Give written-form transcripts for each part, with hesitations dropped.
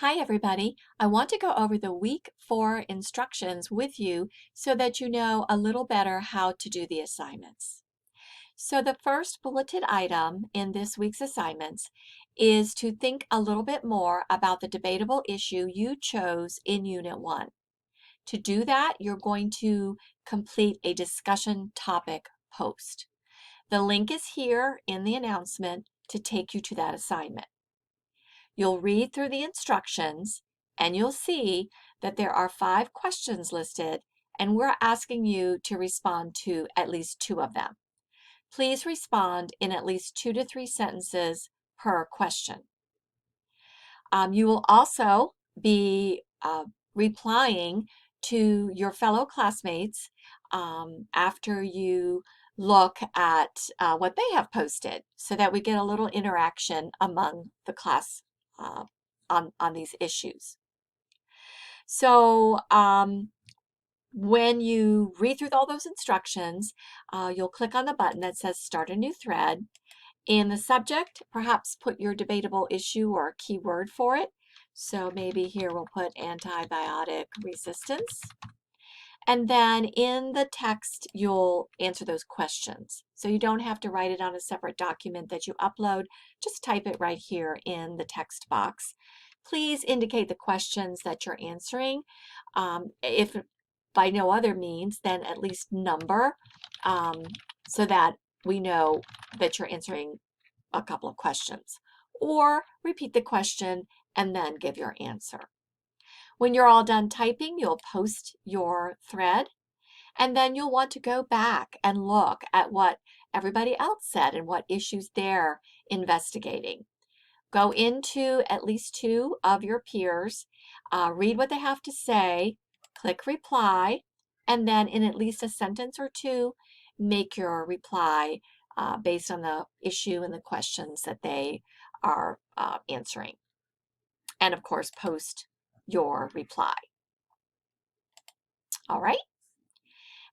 Hi everybody. I want to go over the week 4 instructions with you so that you know a little better how to do the assignments. So the first bulleted item in this week's assignments is to think a little bit more about the debatable issue you chose in Unit 1. To do that, you're going to complete a discussion topic post. The link is here in the announcement to take you to that assignment. You'll read through the instructions and you'll see that there are 5 questions listed and we're asking you to respond to at least 2 of them. Please respond in at least 2 to 3 sentences per question. You will also be replying to your fellow classmates after you look at what they have posted so that we get a little interaction among the class on these issues. So when you read through all those instructions, you'll click on the button that says Start a New Thread. In the subject, perhaps put your debatable issue or keyword for it. So maybe here we'll put antibiotic resistance. And then in the text, you'll answer those questions. So you don't have to write it on a separate document that you upload. Just type it right here in the text box. Please indicate the questions that you're answering. If by no other means, then at least number so that we know that you're answering a couple of questions. Or repeat the question and then give your answer. When you're all done typing, you'll post your thread, and then you'll want to go back and look at what everybody else said and what issues they're investigating. Go into at least 2 of your peers, read what they have to say, click reply, and then in at least a sentence or 2, make your reply based on the issue and the questions that they are answering. And of course, post your reply. All right.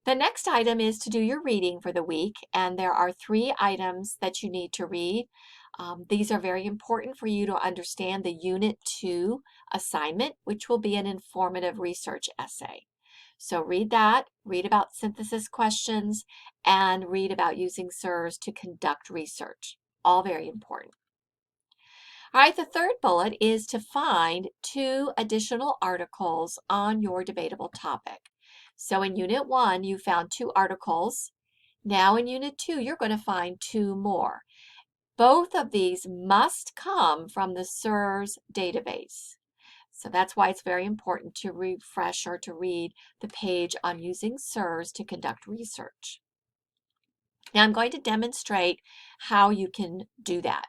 The next item is to do your reading for the week, and there are 3 items that you need to read. These are very important for you to understand the Unit 2 assignment, which will be an informative research essay. So read that, read about synthesis questions, and read about using SIRS to conduct research. All very important. All right, the third bullet is to find 2 additional articles on your debatable topic. So in Unit 1, you found 2 articles. Now in Unit 2, you're going to find 2 more. Both of these must come from the SIRS database. So that's why it's very important to refresh or to read the page on using SIRS to conduct research. Now I'm going to demonstrate how you can do that.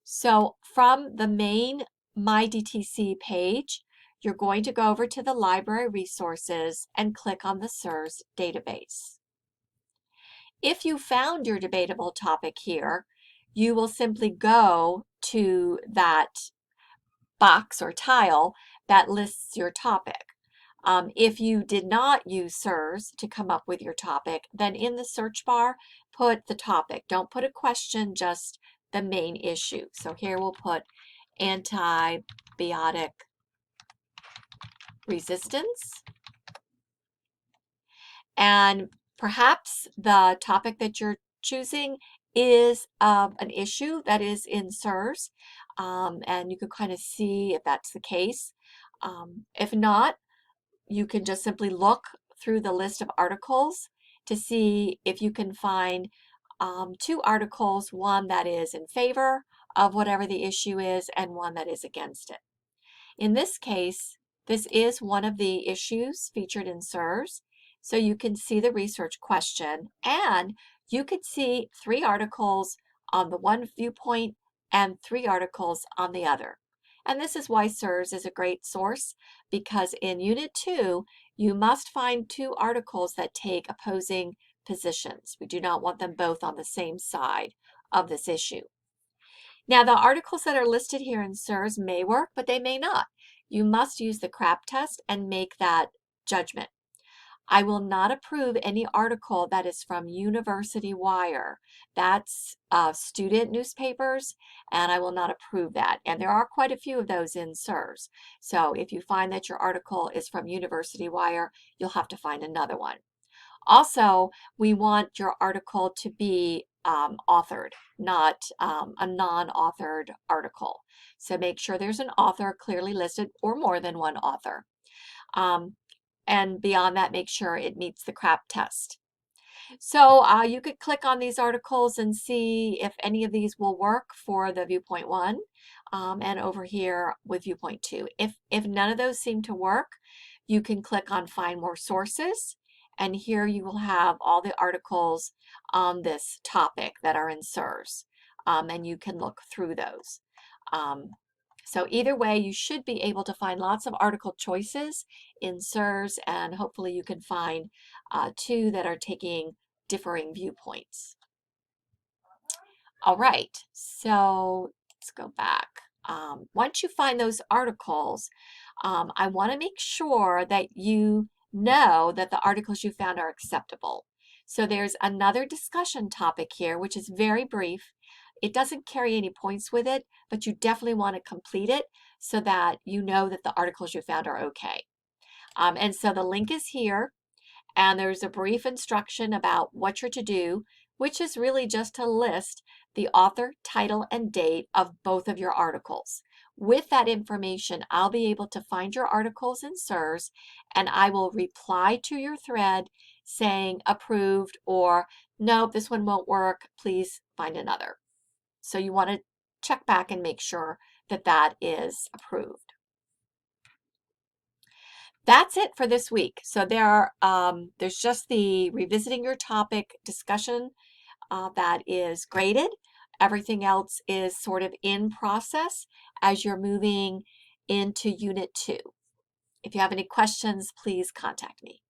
So from the main MyDTC page, you're going to go over to the library resources and click on the SIRS database. If you found your debatable topic here, you will simply go to that box or tile that lists your topic. If you did not use SIRS to come up with your topic, then in the search bar, put the topic. Don't put a question, just the main issue. So here we'll put antibiotic resistance. And perhaps the topic that you're choosing is an issue that is in SIRS, and you can kind of see if that's the case. If not, you can just simply look through the list of articles to see if you can find 2 articles, one that is in favor of whatever the issue is and one that is against it. In this case, this is one of the issues featured in SIRS, so you can see the research question and you could see 3 articles on the one viewpoint and 3 articles on the other. And this is why SIRS is a great source, because in Unit 2, you must find 2 articles that take opposing positions. We do not want them both on the same side of this issue. Now, the articles that are listed here in SIRS may work, but they may not. You must use the CRAP test and make that judgment. I will not approve any article that is from University Wire. That's student newspapers, and I will not approve that. And there are quite a few of those in SIRS. So if you find that your article is from University Wire, you'll have to find another one. Also, we want your article to be authored, not a non-authored article. So make sure there's an author clearly listed or more than one author. And beyond that, make sure it meets the CRAP test. So you could click on these articles and see if any of these will work for the viewpoint 1 and over here with viewpoint 2. If none of those seem to work, you can click on Find More Sources, and here you will have all the articles on this topic that are in SIRS, and you can look through those. So either way, you should be able to find lots of article choices in SIRS, and hopefully you can find 2 that are taking differing viewpoints. All right, so let's go back. Once you find those articles, I want to make sure that you know that the articles you found are acceptable. So there's another discussion topic here, which is very brief. It doesn't carry any points with it, but you definitely want to complete it so that you know that the articles you found are okay. And so the link is here, and there's a brief instruction about what you're to do, which is really just to list the author, title, and date of both of your articles. With that information, I'll be able to find your articles in SIRS, and I will reply to your thread saying approved or no, this one won't work, please find another. So you want to check back and make sure that that is approved. That's it for this week. So there's just the revisiting your topic discussion that is graded. Everything else is sort of in process as you're moving into Unit 2. If you have any questions, please contact me.